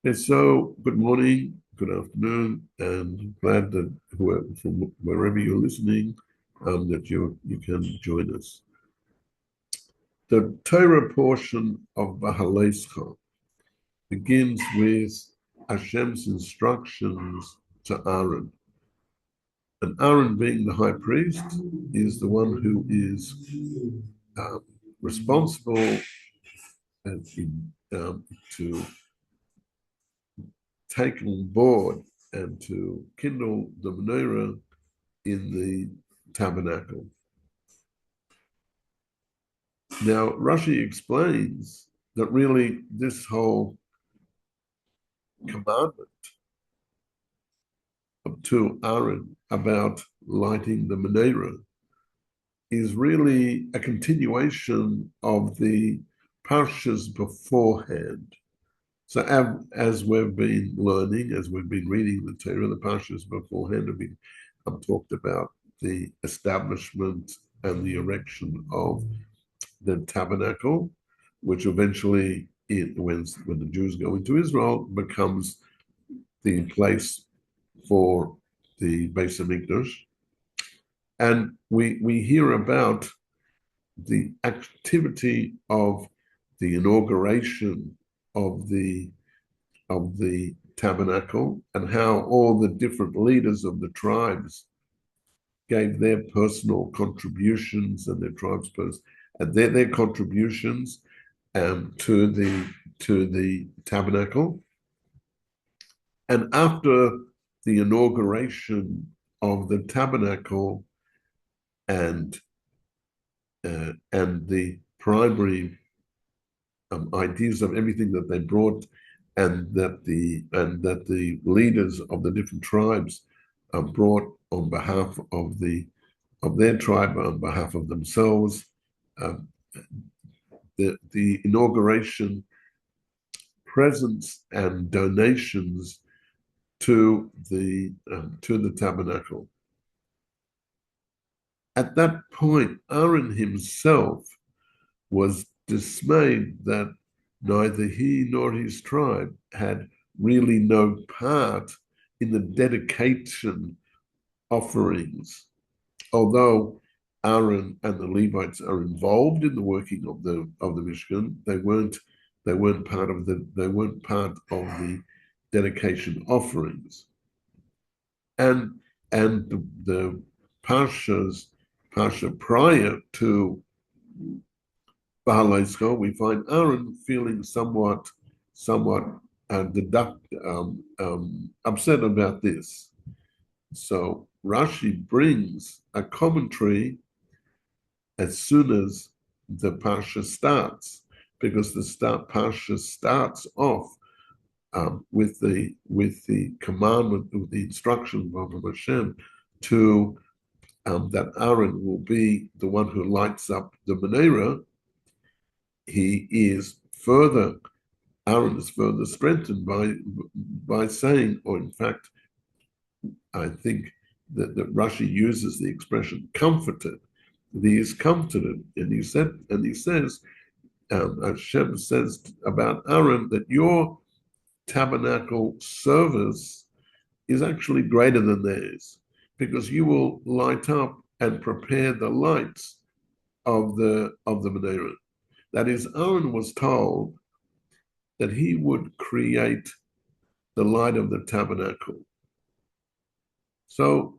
And so, good morning, good afternoon, and glad that whoever, from wherever you're listening, that you can join us. The Torah portion of Behaloscha begins with Hashem's instructions to Aaron. And Aaron, being the high priest, is the one who is responsible to take on board and to kindle the Menorah in the Tabernacle. Now, Rashi explains that really this whole commandment to Aaron about lighting the Menorah is really a continuation of the parshas beforehand. So as we've been learning, as we've been reading the Torah, the parshas beforehand have been talked about the establishment and the erection of the tabernacle, which eventually, when the Jews go into Israel, becomes the place for the Beis Hamikdash. And we hear about the activity of the inauguration of the tabernacle and how all the different leaders of the tribes gave their personal contributions and their tribes and their contributions to the tabernacle. And after the inauguration of the tabernacle and the primary ideas of everything that they brought, and that the leaders of the different tribes brought on behalf of their tribe, on behalf of themselves, the inauguration presents and donations to the tabernacle. At that point, Aaron himself was dismayed that neither he nor his tribe had really no part in the dedication offerings. Although Aaron and the Levites are involved in the working of the Mishkan, they weren't part of the dedication offerings. And the Parsha prior to Behaloscha, we find Aaron feeling somewhat upset about this. So Rashi brings a commentary as soon as the Parsha starts, because the Parsha starts off with the commandment, with the instruction of Hashem to that Aaron will be the one who lights up the Menorah. Aaron is further strengthened by saying, or in fact, I think that Rashi uses the expression comforted. He is comforted, and he says, Hashem says about Aaron that your tabernacle service is actually greater than theirs, because you will light up and prepare the lights of the Menorah. That is, Aaron was told that he would create the light of the tabernacle. So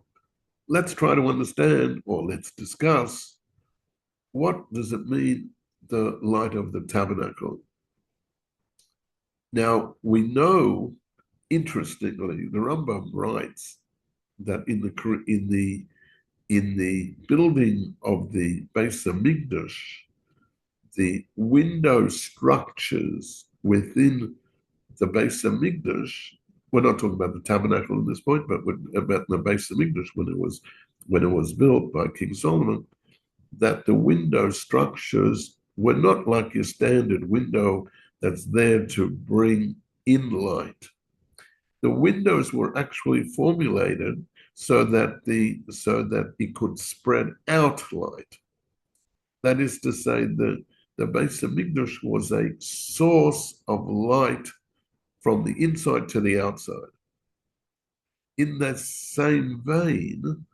let's try to understand, or let's discuss, what does it mean, the light of the tabernacle? Now, we know, interestingly, the Rambam writes that in the building of the Beis Hamikdash, the window structures within the Beis Hamikdash, we're not talking about the tabernacle at this point, but about the Beis Hamikdash when it was built by King Solomon, that the window structures were not like your standard window that's there to bring in light. The windows were actually formulated so that it could spread out light. That is to say, the Beis Hamikdash was a source of light from the inside to the outside. In that same vein,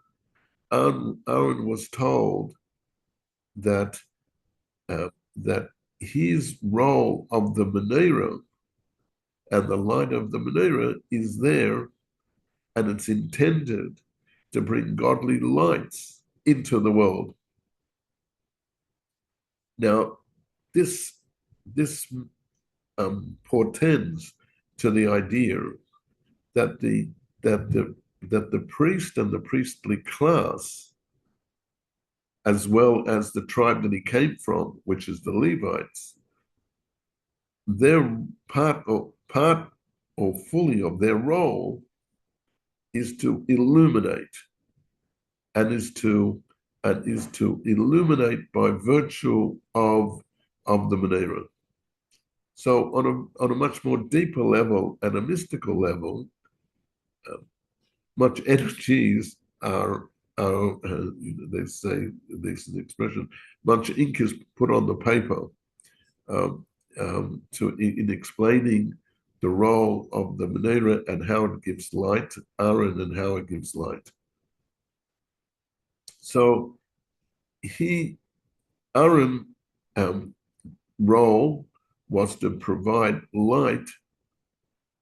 Aaron was told that that his role of the Menorah and the light of the Menorah is there, and it's intended to bring godly lights into the world. Now, this portends to the idea that the priest and the priestly class, as well as the tribe that he came from, which is the Levites, their part or fully of their role is to illuminate, and is to illuminate by virtue of the Menorah. So on a much more deeper level and a mystical level, much energies are they say, this is the expression, much ink is put on the paper in explaining the role of the Menorah and how it gives light, Aaron, and how it gives light. So Aaron's role was to provide light,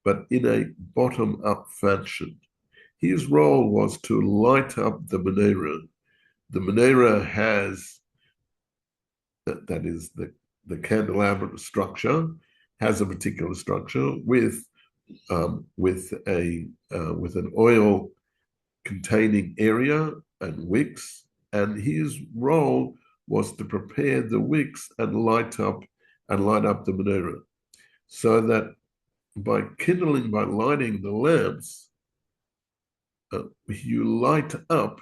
but in a bottom-up fashion. His role was to light up the Menorah. The Menorah has, that is the candelabra structure, has a particular structure with an oil containing area and wicks, and his role was to prepare the wicks and light up the Menorah, so that by lighting the lamps, you light up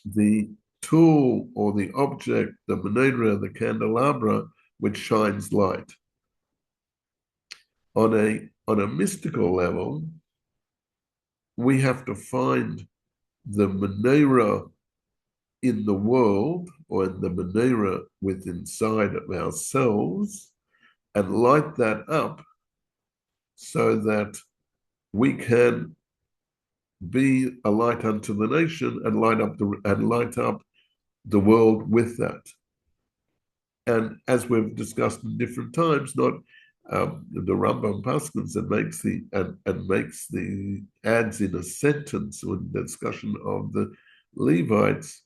the tool or the object, the Menorah, the candelabra, which shines light. On a mystical level, we have to find the Menorah in the world, or in the Menorah within inside of ourselves, and light that up so that we can be a light unto the nation and light up the world with that. And as we've discussed in different times, not the Rambam paskins and adds in a sentence or in the discussion of the Levites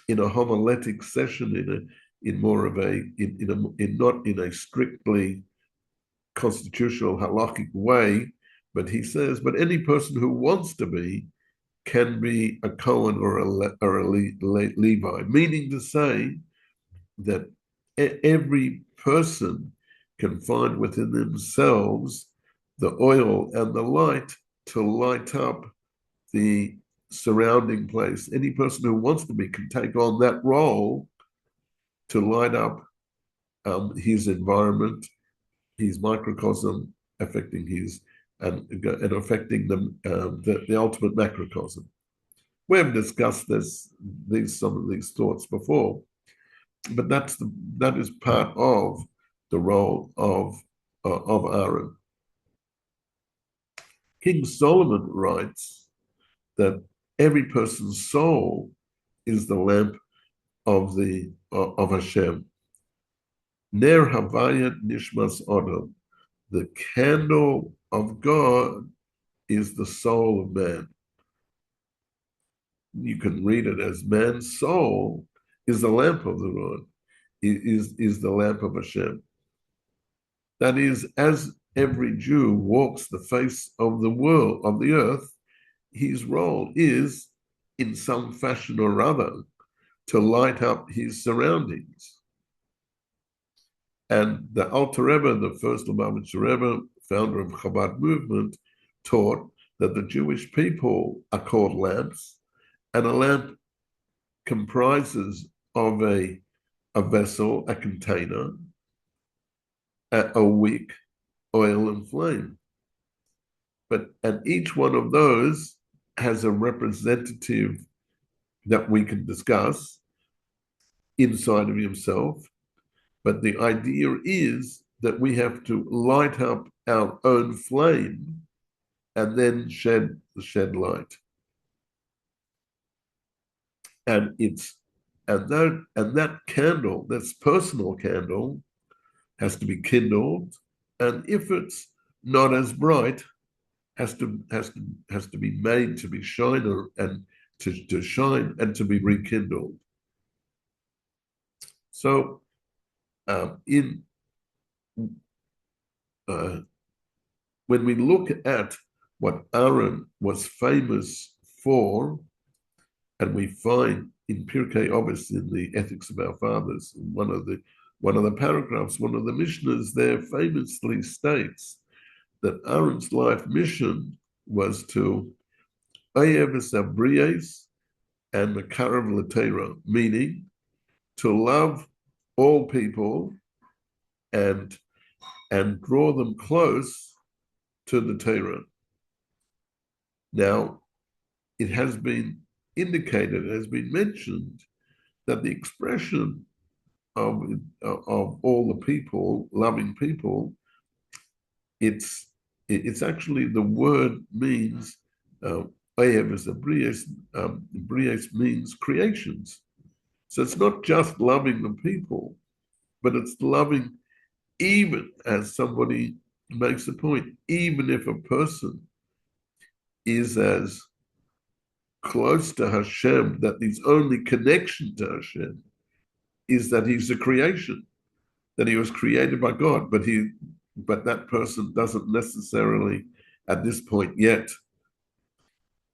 in a homiletic session, not in a strictly constitutional halakhic way, but he says, but any person who wants to be can be a Cohen or a Levi, meaning to say that every person can find within themselves the oil and the light to light up the surrounding place. Any person who wants to be can take on that role to light up his environment, his microcosm, affecting his and affecting the ultimate macrocosm. We've discussed some of these thoughts before, but that is part of the role of Aaron. King Solomon writes that every person's soul is the lamp of Hashem. Ner Havayat Nishmas Odom. The candle of God is the soul of man. You can read it as man's soul is the lamp of the Lord, is the lamp of Hashem. That is, as every Jew walks the face of the world, of the earth, his role is, in some fashion or other, to light up his surroundings. And the Alter Rebbe, the first Lubavitcher Rebbe, founder of Chabad movement, taught that the Jewish people are called lamps, and a lamp comprises of a vessel, a container, a wick, oil, and flame. And each one of those has a representative that we can discuss inside of himself. But the idea is that we have to light up our own flame and then shed light. And that candle, this personal candle, has to be kindled, and if it's not as bright, has to be made to be shiner and to shine and to be rekindled. So when we look at what Aaron was famous for, and we find in Pirkei Avos, in the Ethics of Our Fathers, one of the paragraphs, one of the Mishnahs there famously states that Aaron's life mission was to Oyev Sabriyes and Mekarav L'Torah, meaning to love all people and draw them close to the Torah. Now, it has been indicated, it has been mentioned, that the expression of all the people, loving people, it's actually, the word means Bries means creations. So it's not just loving the people, but it's loving, even as somebody makes a point, even if a person is as close to Hashem, that his only connection to Hashem is that he's a creation, that he was created by God, but that person doesn't necessarily, at this point yet,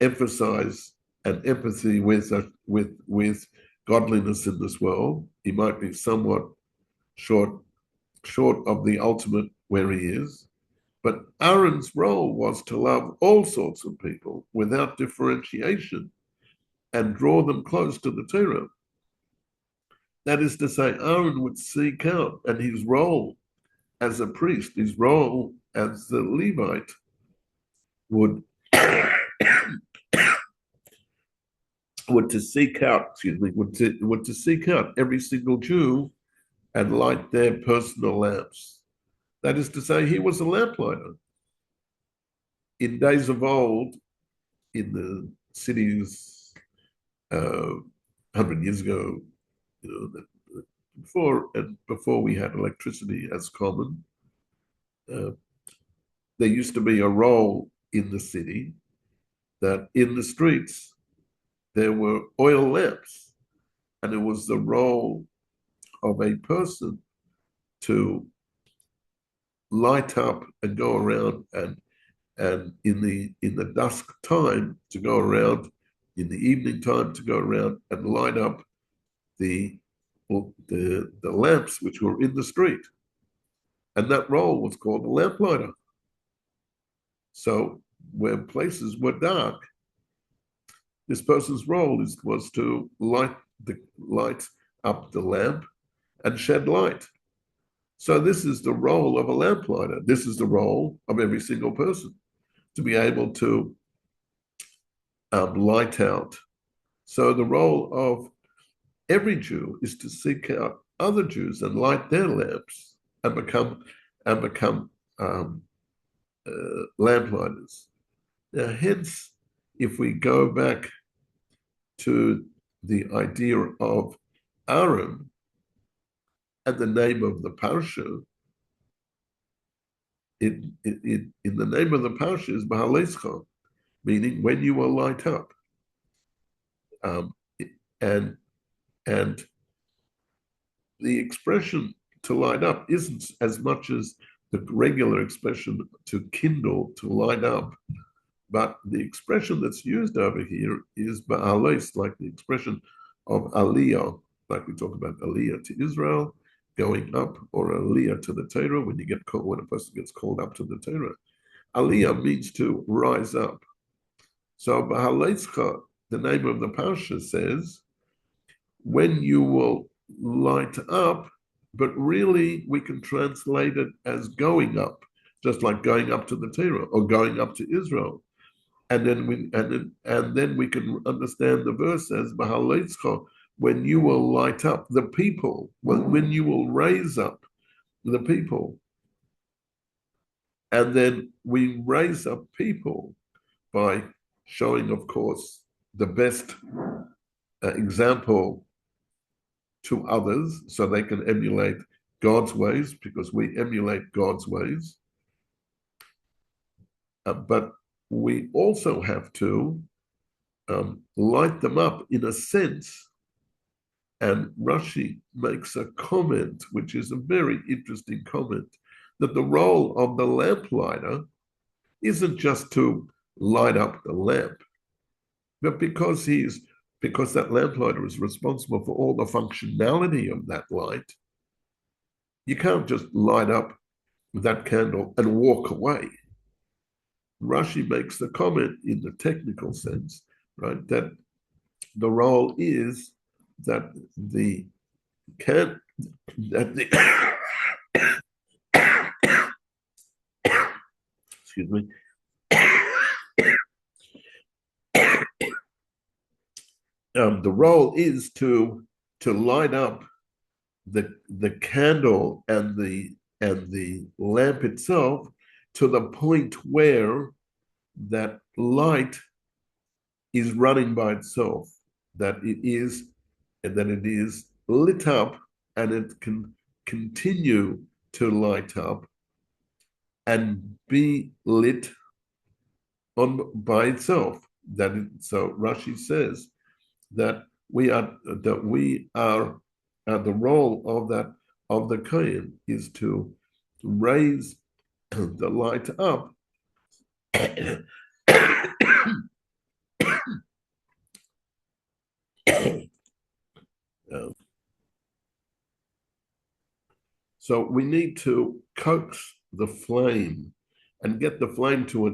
emphasize an empathy with godliness in this world. He might be somewhat short of the ultimate where he is. But Aaron's role was to love all sorts of people without differentiation and draw them close to the Torah. That is to say, Aaron would seek out, and his role as a priest, his role as the Levite would to seek out every single Jew and light their personal lamps. That is to say, he was a lamplighter. In days of old, in the cities 100 years ago, before we had electricity as common, there used to be a role in the city that in the streets there were oil lamps, and it was the role of a person to light up and go around, and in the dusk time to go around, in the evening time to go around and light up the lamps which were in the street. And that role was called a lamplighter. So where places were dark, this person's role was to light up the lamp and shed light. So this is the role of a lamplighter. This is the role of every single person, to be able to light out. So the role of every Jew is to seek out other Jews and light their lamps and become lamplighters. Now, hence, if we go back to the idea of Aaron and the name of the parsha, in the name of the parsha is Behaloscha, meaning when you will light up. And the expression to light up isn't as much as the regular expression to kindle, to light up, but the expression that's used over here is ba'alos, like the expression of aliyah, like we talk about aliyah to Israel, going up, or aliyah to the Torah, when a person gets called up to the Torah. Aliyah means to rise up. So Behaloscha, the name of the parsha, says, when you will light up, but really we can translate it as going up, just like going up to the Torah or going up to Israel. And then we can understand the verse as Behaloscha, when you will light up the people, when you will raise up the people. And then we raise up people by showing, of course, the best example to others so they can emulate God's ways, because we emulate God's ways. But we also have to light them up in a sense. And Rashi makes a comment, which is a very interesting comment, that the role of the lamplighter isn't just to light up the lamp, but because that lamplighter is responsible for all the functionality of that light, you can't just light up that candle and walk away. Rashi makes the comment in the technical sense, right, that the role is that the excuse me. The role is to light up the candle and the lamp itself to the point where that light is running by itself, that it is lit up, and it can continue to light up and be lit on by itself. So Rashi says that the role of the kohen is to raise the light up so we need to coax the flame and get the flame to a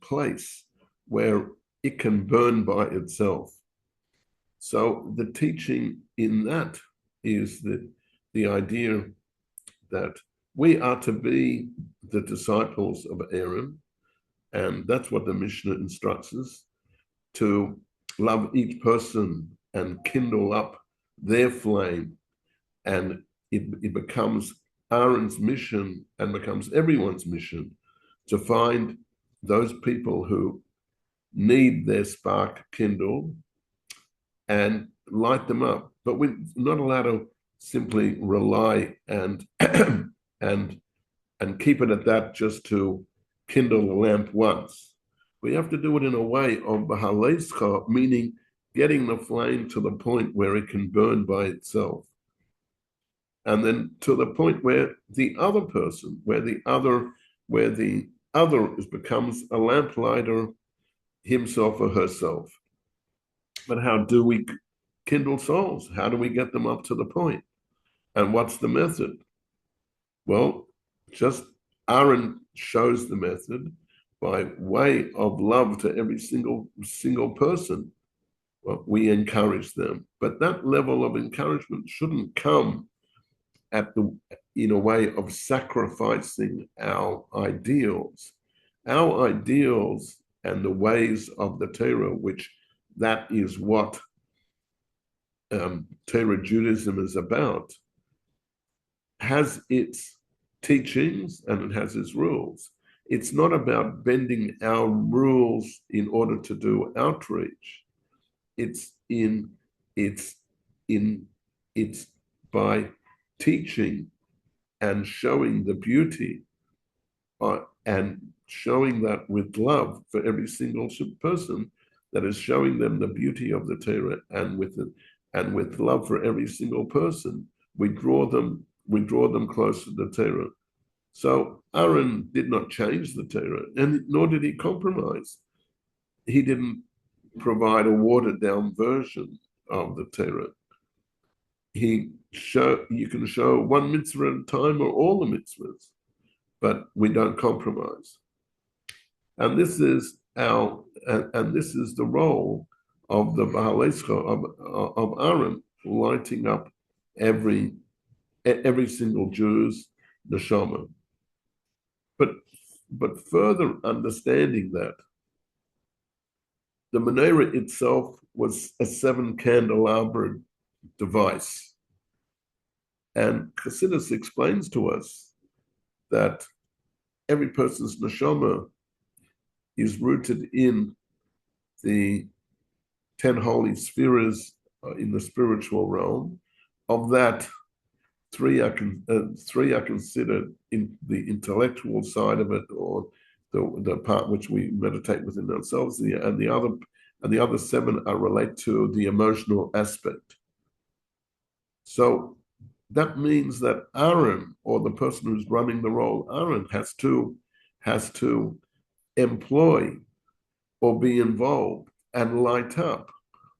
place where it can burn by itself. So the teaching in that is the idea that we are to be the disciples of Aaron, and that's what the Mishnah instructs us, to love each person and kindle up their flame, and it becomes Aaron's mission and becomes everyone's mission to find those people who need their spark kindled and light them up. But we're not allowed to simply rely and keep it at that, just to kindle the lamp once. We have to do it in a way of Behaloscha, meaning getting the flame to the point where it can burn by itself. And then to the point where the other person, where the other becomes a lamplighter himself or herself. But how do we kindle souls? How do we get them up to the point? And what's the method? Well, just Aaron shows the method by way of love to every single person. Well, we encourage them, but that level of encouragement shouldn't come in a way of sacrificing our ideals. Our ideals and the ways of the Torah, which that is what Torah Judaism is about, has its teachings and it has its rules. It's not about bending our rules in order to do outreach. It's by teaching and showing the beauty and showing that with love for every single person, that is showing them the beauty of the Torah, and with love for every single person, we draw them close to the Torah. So Aaron did not change the Torah, and nor did he compromise. He didn't provide a watered down version of the Torah. You can show one mitzvah at a time or all the mitzvahs, but we don't compromise. And this is the role of the Behaloscha of Aaron, lighting up every single Jew's neshama. But further understanding that the Menorah itself was a 7-candelabra device. And Chassidus explains to us that every person's neshama is rooted in the 10 holy spheres in the spiritual realm. Of that, three are considered in the intellectual side of it, or the part which we meditate within ourselves, and the other seven are related to the emotional aspect. So that means that Aaron, or the person who's running the role, Aaron has to employ or be involved and light up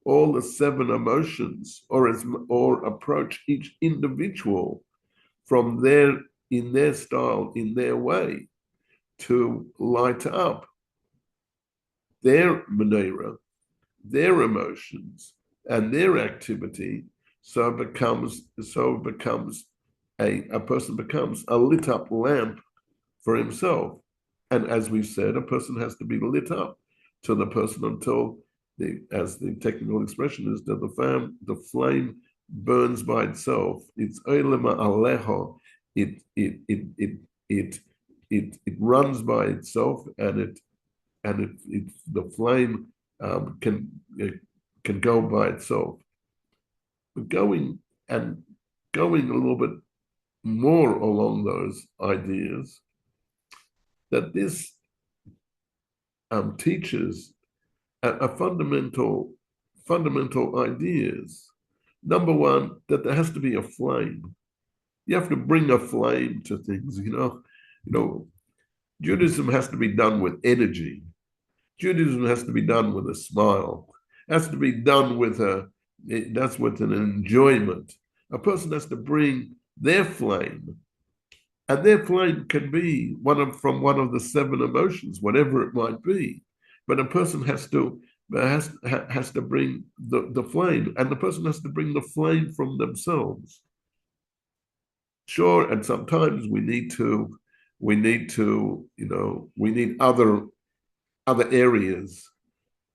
all the seven emotions, or approach each individual from in their style, in their way, to light up their Menorah, their emotions, and their activity. So a person becomes a lit up lamp for himself. And as we said, a person has to be lit up to the person until as the technical expression is, that the flame burns by itself. It's oilema aleho. It runs by itself, and the flame can go by itself. But going a little bit more along those ideas, that this teaches a fundamental ideas. Number one, that there has to be a flame. You have to bring a flame to things. Judaism has to be done with energy. Judaism has to be done with a smile. It has to be done with an enjoyment. A person has to bring their flame, and their flame can be from one of the seven emotions, whatever it might be. But a person has to bring the flame, and the person has to bring the flame from themselves. Sure, and sometimes we need other areas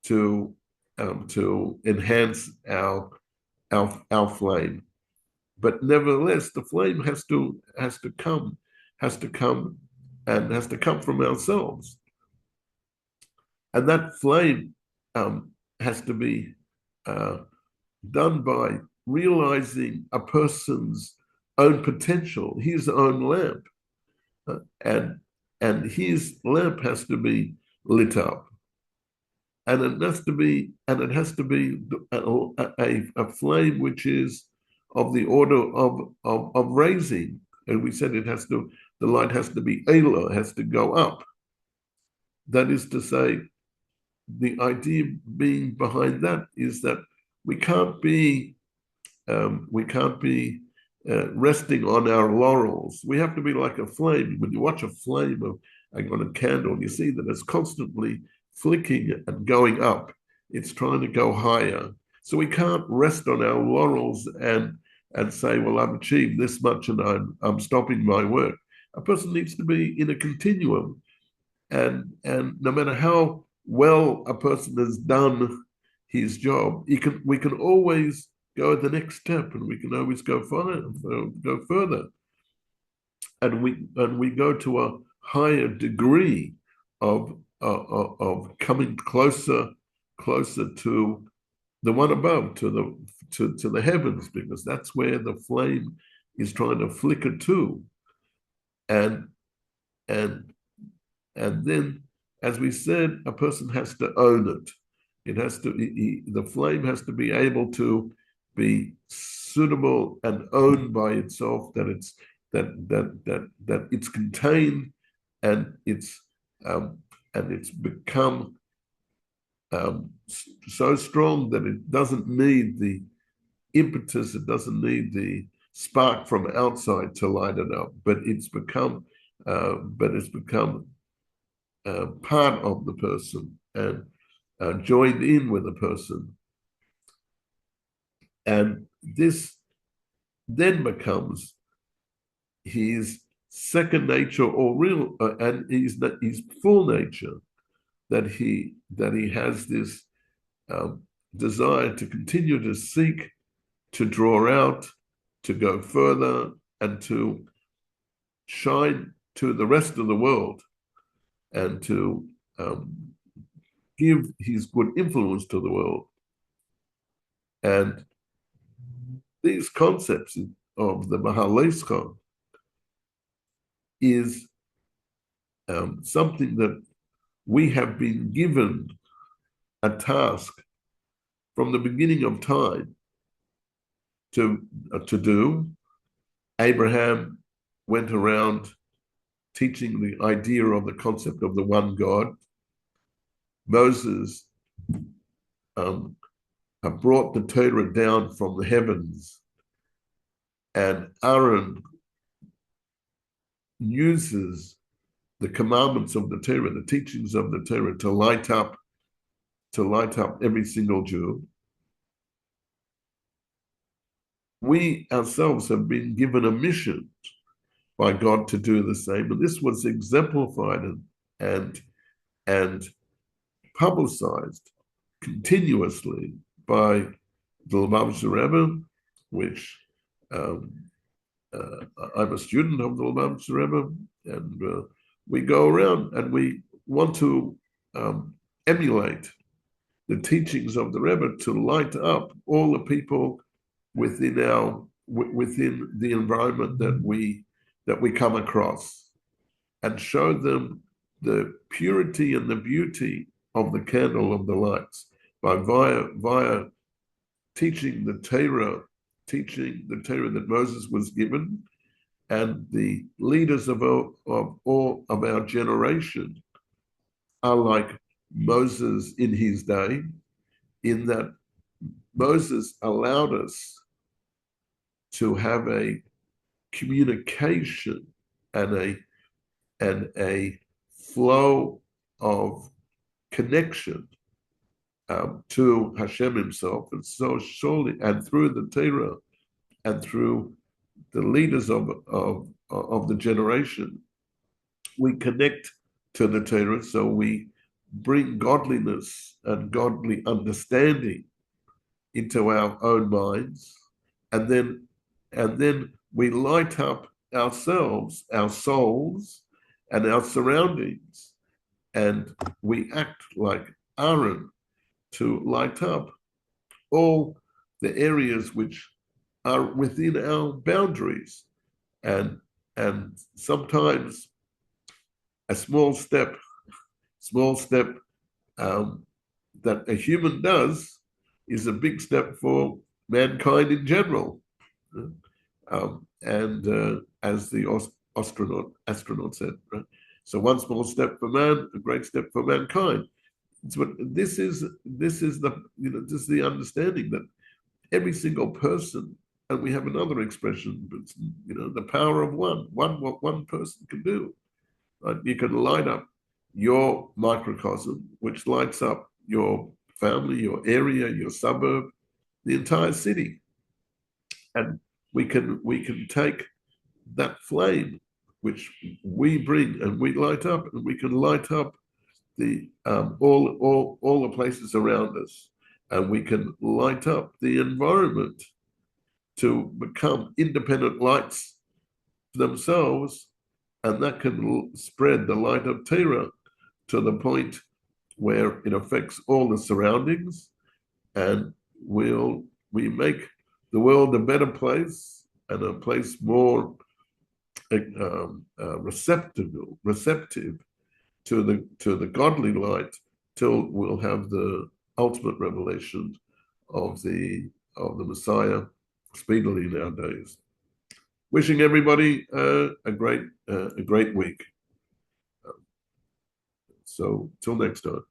to enhance our flame. But nevertheless, the flame has to come from ourselves. And that flame has to be done by realizing a person's own potential, his own lamp, and his lamp has to be lit up, and it has to be a flame which is of the order of raising. And we said the light has to be ela, has to go up. That is to say, the idea being behind that is that we can't be resting on our laurels. We have to be like a flame. When you watch a flame on a candle, you see that it's constantly flicking and going up. It's trying to go higher. So we can't rest on our laurels and say, well, I've achieved this much and I'm stopping my work. A person needs to be in a continuum. And no matter how well a person has done his job, we can always go the next step, and we can always go further. And we go to a higher degree of coming closer to the one above, to the heavens, because that's where the flame is trying to flicker to. And then, as we said, a person has to own it. The flame has to be able to be suitable and owned by itself, that it's contained, and it's become so strong that it doesn't need the impetus, it doesn't need the spark from outside to light it up, but it's become part of the person and joined in with the person. And this then becomes his second nature, or real, and his full nature, that he has this desire to continue to seek, to draw out, to go further, and to shine to the rest of the world and to give his good influence to the world. And these concepts of the Behaloscha is something that we have been given a task from the beginning of time to do. Abraham went around teaching the idea of the concept of the one God. Moses brought the Torah down from the heavens, and Aaron uses the commandments of the Torah, the teachings of the Torah, to light up every single Jew. We ourselves have been given a mission by God to do the same, and this was exemplified and publicized continuously by the Lubavitcher Rebbe, which I'm a student of the Lubavitcher Rebbe, and we go around and we want to emulate the teachings of the Rebbe to light up all the people within the environment that we come across, and show them the purity and the beauty of the candle of the lights via teaching the Torah that Moses was given, and the leaders of all of our generation are like Moses in his day, in that Moses allowed us to have a communication and a flow of connection to Hashem himself, and so surely, and through the Torah and through the leaders of the generation, we connect to the Torah, so we bring godliness and godly understanding into our own minds, and then we light up ourselves, our souls, and our surroundings, and we act like Aaron to light up all the areas which are within our boundaries, and sometimes a small step that a human does is a big step for mankind in general. As the astronaut said, right? So one small step for man, a great step for mankind. But this is the understanding that every single person, and we have another expression, but the power of what one person can do. Right? You can light up your microcosm, which lights up your family, your area, your suburb, the entire city, and we can take that flame which we bring and we light up, and we can light up the all the places around us, and we can light up the environment to become independent lights themselves, and that can spread the light of Torah to the point where it affects all the surroundings, and we make the world a better place, and a place more receptive to the godly light, till we'll have the ultimate revelation of the Messiah speedily nowadays. Wishing everybody a great week. So till next time.